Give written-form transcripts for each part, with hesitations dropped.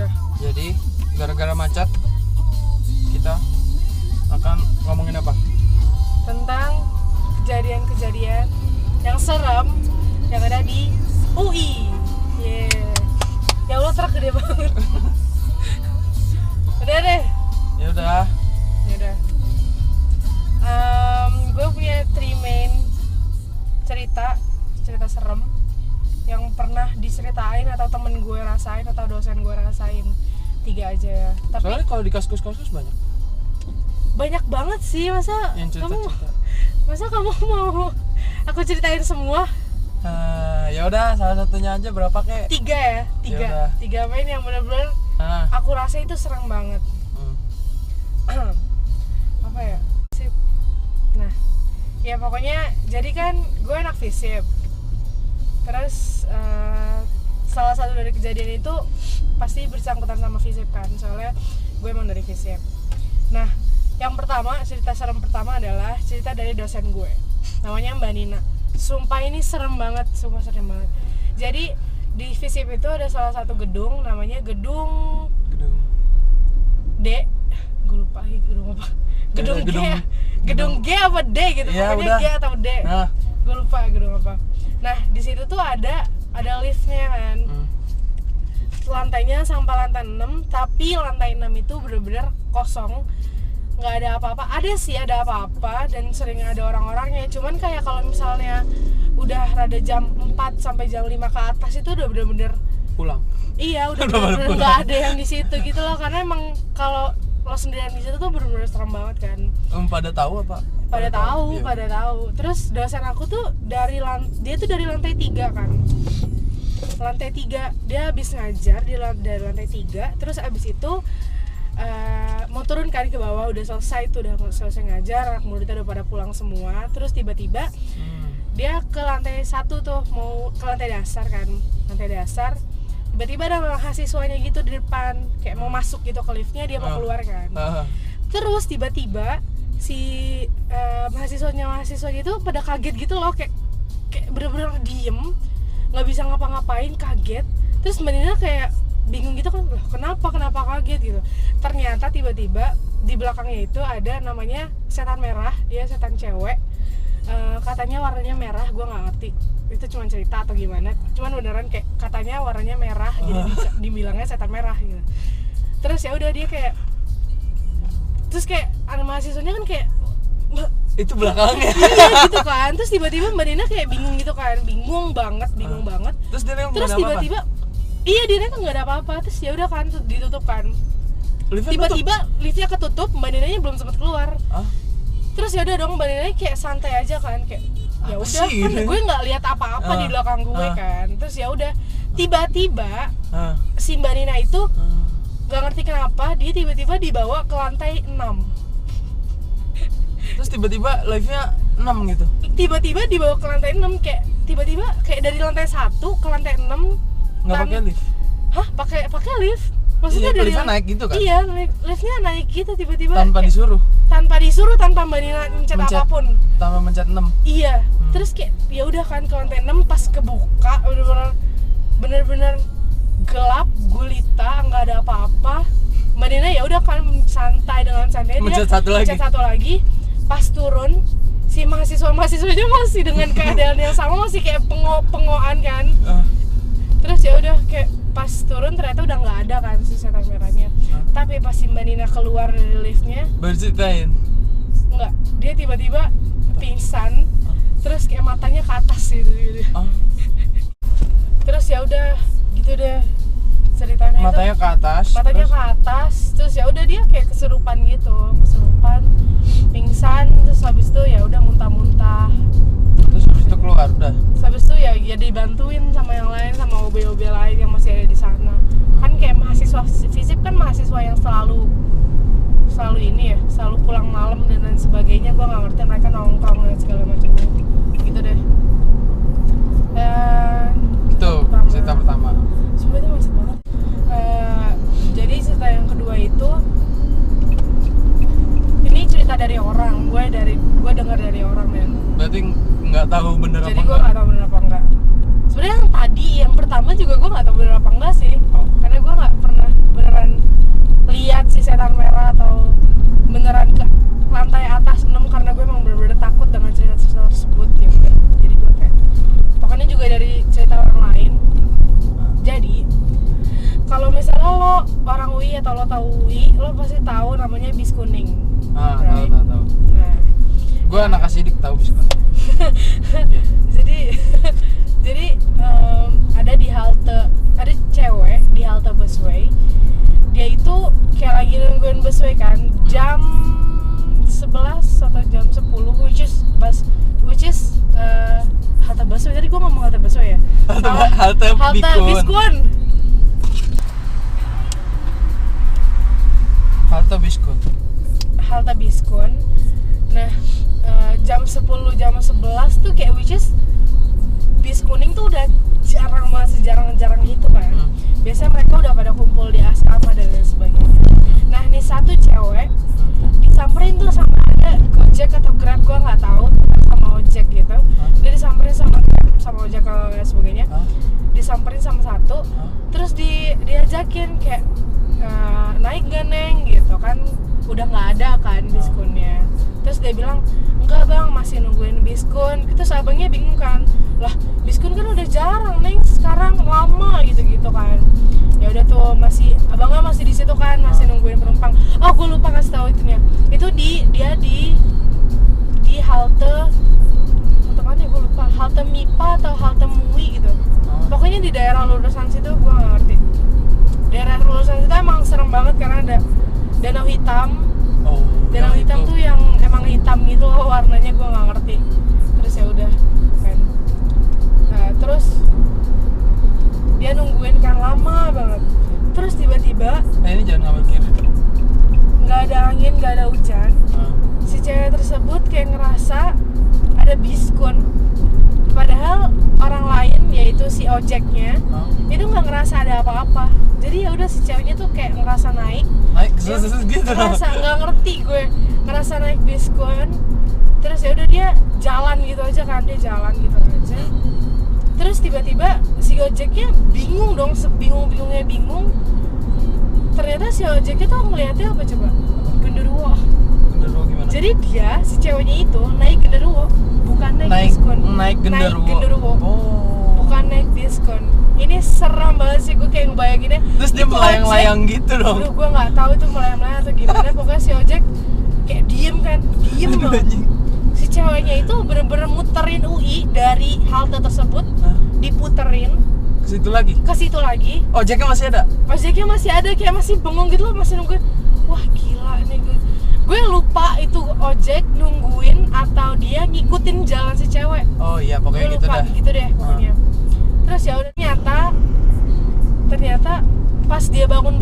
udah. Jadi gara-gara macet kita akan ngomongin apa? Tentang kejadian-kejadian yang serem yang ada di UI. Ya Allah, truk gede banget. Udah deh. Ya udah. Gue punya 3 main cerita serem yang pernah diceritain atau temen gue rasain atau dosen gue rasain. 3 aja ya. Tapi Soalnya kalau di kasus banyak banget sih, masa yang masa kamu mau aku ceritain semua? Ya udah, salah satunya aja berapa kek? 3 ya? 3 main yang benar-benar aku rasa itu serem banget. Apa ya? Sip. Nah, ya pokoknya jadi kan gue anak FISIP. Terus salah satu dari kejadian itu pasti bersangkutan sama FISIP kan, soalnya gue emang dari FISIP. Nah, yang pertama, cerita serem pertama adalah cerita dari dosen gue, namanya Mbak Nina. Sumpah ini serem banget, sumpah serem banget. Jadi di FISIP itu ada salah satu gedung, namanya gedung D. Gue lupa gedung apa. Gedung G apa D gitu, ya, pokoknya udah. G atau D. Gue lupa gedung apa. Nah, di situ tuh ada liftnya kan. Lantainya sampai lantai 6, tapi lantai 6 itu benar-benar kosong. Nggak ada apa-apa. Ada sih ada apa-apa dan sering ada orang-orangnya. Cuman kayak kalau misalnya udah rada jam 4 sampai jam 5 ke atas itu udah bener-bener pulang. Iya, udah bener-bener nggak ada yang di situ gitu loh. Karena emang kalau lo sendirian di situ tuh bener-bener serem banget kan. Pada tahu apa? Pada tahu. Terus dosen aku tuh dia tuh dari lantai 3 kan. Lantai 3 dia habis ngajar dari lantai 3. Terus abis itu mau turun kan ke bawah, udah selesai ngajar, anak muridnya udah pada pulang semua. Terus tiba-tiba dia ke lantai 1 tuh, mau ke lantai dasar kan. Lantai dasar tiba-tiba ada mahasiswanya gitu di depan, kayak mau masuk gitu ke liftnya, dia mau keluar kan. Terus tiba-tiba si mahasiswanya itu pada kaget gitu loh, kayak bener-bener diem, nggak bisa ngapa-ngapain, kaget. Terus Mbak Nina kayak bingung gitu kan, loh kenapa kaget gitu. Ternyata tiba-tiba di belakangnya itu ada namanya setan merah, dia setan cewek. Katanya warnanya merah, gue nggak ngerti itu cuma cerita atau gimana, cuman beneran kayak katanya warnanya merah, jadi dibilangnya setan merah gitu. Terus ya udah dia kayak, terus kayak anak mahasiswanya kan kayak itu belakangnya. Iya gitu kan. Terus tiba-tiba Mbak Nina kayak bingung gitu kan, bingung banget. Terus dia tiba-tiba iya, dia kan nggak ada apa-apa. Terus ya udah kan ditutup kan. Tiba-tiba liftnya ketutup, Mbak Ninanya belum sempat keluar. Terus ya udah dong, Mbak Nina kayak santai aja kan, kayak ya udah kan gue nggak lihat apa-apa di belakang gue kan. Terus ya udah tiba-tiba si Mbak Nina itu nggak ngerti kenapa dia tiba-tiba dibawa ke lantai 6. Terus tiba-tiba live-nya 6 gitu. Tiba-tiba dibawa ke lantai 6, kayak tiba-tiba kayak dari lantai 1 ke lantai 6. Nggak pakai lift? Hah? Pakai lift? Maksudnya dari liftnya naik gitu kan? Iya, liftnya naik gitu tiba-tiba. Tanpa kayak, disuruh? Tanpa Mbak Nina mencet apapun. Tanpa mencet 6? Iya. Terus kayak ya udah kan ke lantai 6, pas kebuka bener-bener gelap, gulita, nggak ada apa-apa. Mbak Nina ya udah kan santai dia mencet satu lagi. Pas turun, si mahasiswanya masih dengan keadaan yang sama, masih kayak pengoan kan. Terus ya udah kayak pas turun ternyata udah nggak ada kan si setan merahnya. Tapi pas si Mbak Nina keluar dari liftnya, baru ceritain? Enggak, dia tiba-tiba pingsan. Terus kayak matanya ke atas gitu. Terus ya udah gitu deh ceritanya. Matanya ke atas. Terus ya udah dia kayak kesurupan, pingsan. Terus habis itu ya udah muntah-muntah. Terus habis itu keluar udah. Habis itu ya dibantuin sama yang lain, sama OB lain yang masih ada di sana. Kan kayak mahasiswa FISIP kan mahasiswa yang selalu ini ya, selalu pulang malam dan lain sebagainya. Gua nggak ngerti mereka nongkrong dan segala macam gitu deh. Dan itu cerita pertama. Sebenarnya itu macet banget. Jadi cerita yang kedua itu ini cerita dari orang, gue dengar dari orang men. Berarti nggak tahu bener jadi apa gue nggak tahu bener apa enggak. Sebenarnya yang pertama juga gue nggak tahu bener apa enggak sih. Karena gue nggak pernah kalau lo orang UI atau lo tahu UI, lo pasti tahu namanya bis kuning. Tahu. Nah, Gue anak asidik tahu bis kuning. jadi ada di halte, ada cewek di halte busway. Dia itu kayak lagi nungguin busway kan, jam 11 atau jam 10, which is halte busway. Tadi gue ngomong halte busway ya? Halte Biskun. Halte Biskun. Nah, jam 10, jam 11 tuh kayak which is bis kuning tuh udah jarang banget, sejarang-jarang itu kan. Biasanya mereka udah pada kumpul di asrama dan lain sebagainya. Nah, nih satu cewek disamperin tuh sama ada Gojek atau Grab, gua nggak tahu, sama ojek gitu. Dia disamperin sama ojek dan lain sebagainya. Disamperin sama satu, terus diajakin kayak naik gak neng gitu kan, udah nggak ada kan biskunnya. Terus dia bilang enggak bang, masih nungguin biskun. Terus abangnya bingung kan, lah biskun kan udah jarang neng, sekarang lama gitu kan. Ya udah tuh, abangnya masih di situ kan, masih nungguin penumpang. Oh, gue lupa kasih tahu itunya. Itu dia di halte mana ya, gue lupa, halte MIPA atau halte MUI gitu. Pokoknya di daerah lulusan situ, gue nggak ngerti. Daerah lulusan situ emang serem banget karena ada danau hitam. Danau hitam tuh yang emang hitam gitu loh warnanya, gue nggak ngerti. Terus ya udah kan. Nah, terus dia nungguin kan lama banget. Terus tiba-tiba ini jangan ngambil kiri. Nggak ada angin, nggak ada hujan. Si cewek tersebut kayak ngerasa ada biskun. Padahal orang lain, yaitu si ojeknya, itu nggak ngerasa ada apa-apa. Jadi ya udah, si ceweknya tuh kayak ngerasa naik gitu. Ngerasa nggak ngerti gue, ngerasa naik biskun. Terus ya udah dia jalan gitu aja kan, dia jalan gitu aja. Terus tiba-tiba si ojeknya bingung dong, sebingung-bingungnya bingung. Ternyata si ojeknya tuh ngeliatnya apa coba? Genderuwo. Genderuwo gimana? Jadi dia, si ceweknya itu naik genderuwo, bukan naik biskun. Naik genderuwo. Bukan naik biskun. Ini seram banget sih, gue kayak ngebayanginnya. Terus dia melayang-layang gitu dong. Aduh, gue nggak tahu itu melayang-layang atau gimana. Pokoknya si ojek kayak diem banget. Si ceweknya itu bener-bener muterin UI dari halte tersebut, diputerin ke situ lagi. Ojeknya masih ada? Ojeknya masih ada, kayak masih bengong gitu loh, masih nungguin. Wah gila nih gue lupa itu ojek nungguin atau dia ngikutin jalan si cewek. Oh iya, pokoknya gue lupa, gitu deh pokoknya. Terus ya udah, ternyata pas dia bangun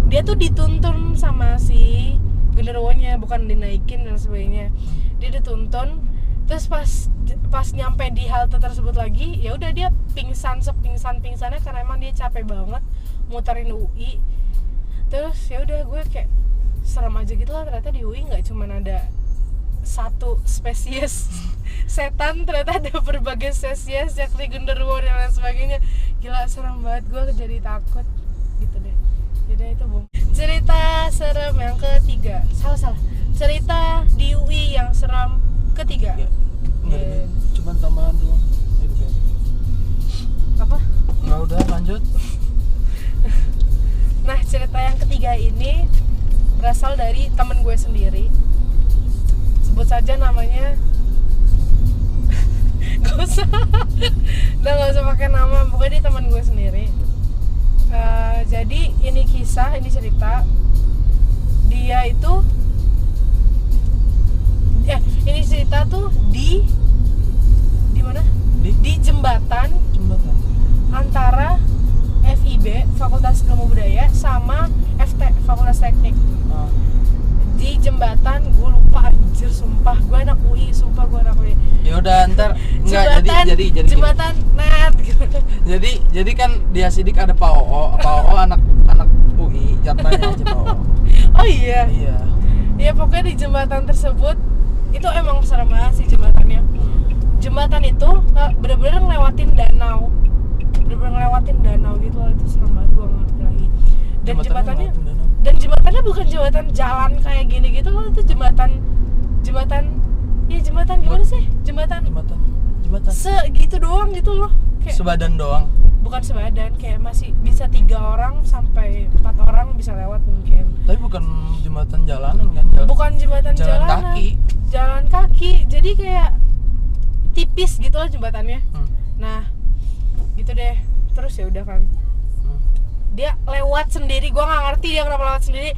dia tuh dituntun sama si genderuwonya, bukan dinaikin dan sebagainya. Dia dituntun. Terus pas nyampe di halte tersebut lagi, ya udah dia pingsannya karena emang dia capek banget muterin UI. Terus ya udah, gue kayak serem aja gitu lah, ternyata di UI nggak cuma ada satu spesies setan, ternyata ada berbagai spesies yakni genderuwo dan lain sebagainya. Gila, serem banget, gue jadi takut gitu deh. Jadi itu cerita serem yang ketiga. Salah. Cerita di UI yang serem ketiga. Cuman tambahan doang. Apa? Nggak, udah lanjut. Nah, cerita yang ketiga ini berasal dari temen gue sendiri. Sebut saja namanya. Gak usah pakai nama, pokoknya dia teman gue sendiri. Jadi ini cerita dia itu ini cerita tuh di mana? Di jembatan antara FIB Fakultas Ilmu Budaya sama FT Fakultas Teknik. Di jembatan, gue lupa anjir, sumpah gue anak UI. Ya udah, ntar enggak, jadi jembatan net gitu. Jadi kan di Asidik ada Pak OO anak UI, jatahnya aja Pak OO. Oh iya. Iya, pokoknya di jembatan tersebut itu emang serem banget sih jembatannya. Jembatan itu bener-bener ngelewatin danau. Gitu loh, itu serem banget, gue nggak ngerti lagi. Dan jembatannya bukan jembatan jalan kayak gini gitu loh, itu jembatan gimana sih? Jembatan segitu doang gitu loh. Kayak sebadan doang. bukan sebadan, kayak masih bisa 3 orang sampai 4 orang bisa lewat mungkin. Tapi bukan jembatan jalanan kan? Bukan jembatan jalan jalanan, kaki. jalan kaki, jadi kayak tipis gitu loh jembatannya. Nah gitu deh, terus ya udah kan dia lewat sendiri, gue nggak ngerti dia kenapa lewat sendiri.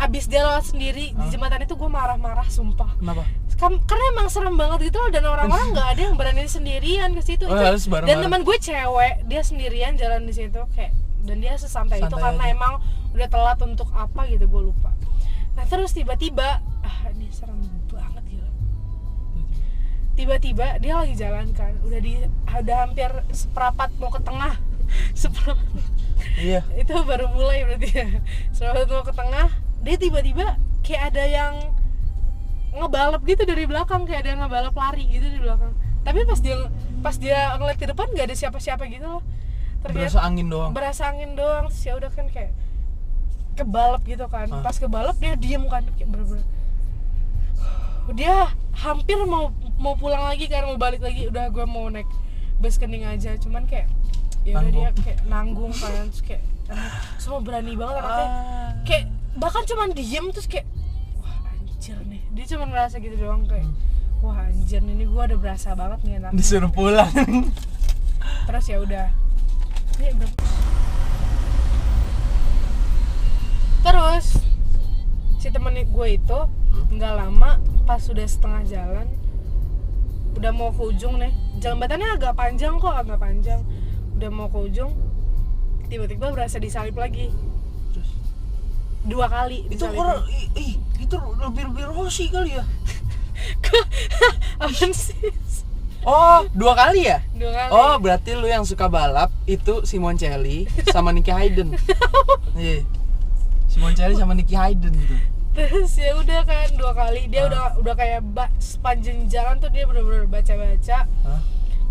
Abis dia lewat sendiri di jembatan itu gue marah-marah sumpah. Kenapa? Karena emang serem banget gitu loh, dan orang-orang nggak ada yang berani sendirian ke situ. Harus bareng-bareng. Dan teman gue cewek, dia sendirian jalan di situ kayak, dan dia sesantai itu karena aja. emang udah telat untuk apa gitu, gue lupa. Nah terus tiba-tiba ini serem banget gila. Tiba-tiba dia lagi jalan kan, udah hampir seperapat mau ke tengah. Seperapat. Iya. Itu baru mulai berarti ya. Seperapat mau ke tengah, dia tiba-tiba kayak ada yang ngebalap gitu dari belakang, kayak ada yang ngebalap lari gitu di belakang. Tapi pas dia ngeliat ke depan nggak ada siapa-siapa gitu loh. Berasa angin doang. Terus ya udah kan kayak kebalap gitu kan. Pas kebalap dia diem kan, kayak bener-bener dia hampir mau pulang lagi kan, mau balik lagi. Udah gue mau naik bus kening aja, cuman kayak ya udah dia kayak nanggung kan, terus kayak semua berani banget anaknya. Kayak bahkan cuman diem terus kayak wah anjir nih, dia cuma ngerasa gitu doang kayak wah anjir ini gue udah berasa banget nih anaknya. Disuruh pulang. Terus ya udah terus si temen gue itu nggak lama pas sudah setengah jalan, udah mau ke ujung nih, jembatannya agak panjang, udah mau ke ujung tiba-tiba berasa disalip lagi. Terus 2 kali itu disalip. orang itu lebih Rossi kali ya. Apaan sih? Oh 2 kali ya? 2 kali. Oh berarti lu yang suka balap itu Simoncelli sama Nicky Hayden. Iya. Simoncelli sama Nicky Hayden tuh. Terus ya udah kan 2 kali dia udah kayak sepanjang jalan tuh dia benar-benar baca-baca.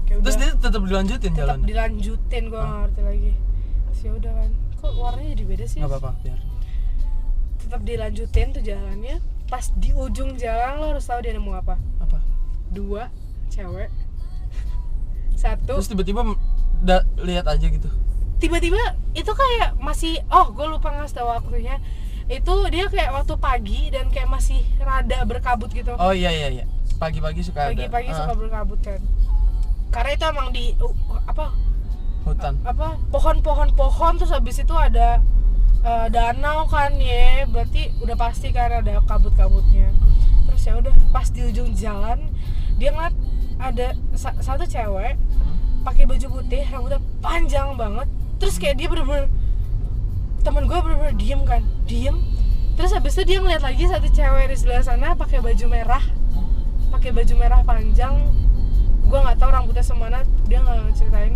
Terus dia tetap dilanjutin jalan. Tetap dilanjutin, gue nggak ngerti lagi. Terus ya udah kan, kok warnanya jadi beda sih? Nggak apa-apa, biar. Tetap dilanjutin tuh jalannya. Pas di ujung jalan lo harus tahu dia nemu apa? Apa? 2 cewek, 1. Terus tiba-tiba lihat aja gitu. Tiba-tiba itu kayak masih, gue lupa ngasih tahu waktunya. Itu dia kayak waktu pagi dan kayak masih rada berkabut gitu. Oh iya. Pagi-pagi suka ada. Pagi-pagi suka berkabut kan. Karena itu emang di hutan. Pohon terus habis itu ada danau kan ya, berarti udah pasti kan ada kabut-kabutnya. Terus ya udah pas di ujung jalan dia ngeliat ada satu cewek pakai baju putih, rambutnya panjang banget. Terus kayak dia bener-bener, temen gue bener-bener diem. Terus habis itu dia ngeliat lagi satu cewek di sebelah sana pakai baju merah panjang. Gue nggak tahu rambutnya semana, dia nggak ceritain.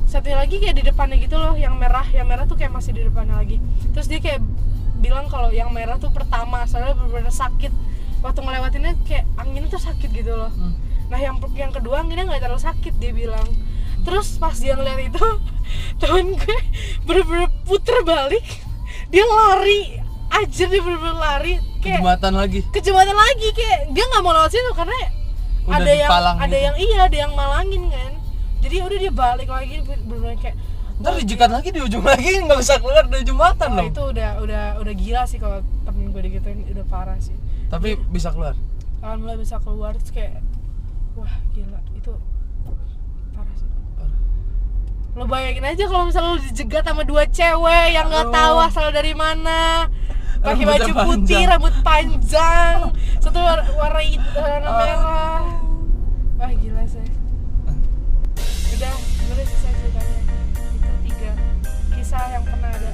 Satu lagi kayak di depannya gitu loh, yang merah tuh kayak masih di depannya lagi. Terus dia kayak bilang kalau yang merah tuh pertama, soalnya bener-bener sakit. Waktu ngelewatinnya kayak anginnya tuh sakit gitu loh. Nah yang kedua anginnya nggak terlalu sakit dia bilang. Terus pas dia ngeliat itu, temen gue bener-bener puter balik, dia lari aja, dia bener-bener lari kayak kejembatan lagi kayak dia nggak mau lewat situ karena udah ada yang malangin kan. Jadi udah dia balik lagi bener-bener kayak ntar dijegat lagi di ujung lagi, nggak bisa keluar dari jembatan dong. Itu udah gila sih kalau temen gue digituin, udah parah sih. Tapi bisa keluar. Alhamdulillah bisa keluar, terus kayak wah gila, itu parah sih. Lo bayangin aja kalau misalnya lo dijegat sama 2 cewek yang nggak tahu asal dari mana, pakai baju putih, rambut panjang, satu warna merah. Wah gila sih. Udah, boleh selesai ceritanya. Itu 3 kisah yang pernah ada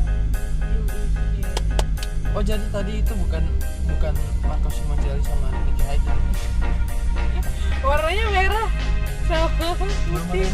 di UI. Oh jadi tadi itu bukan Marco Simoncelli sama Nicky Hayden. Warnanya merah sama putih.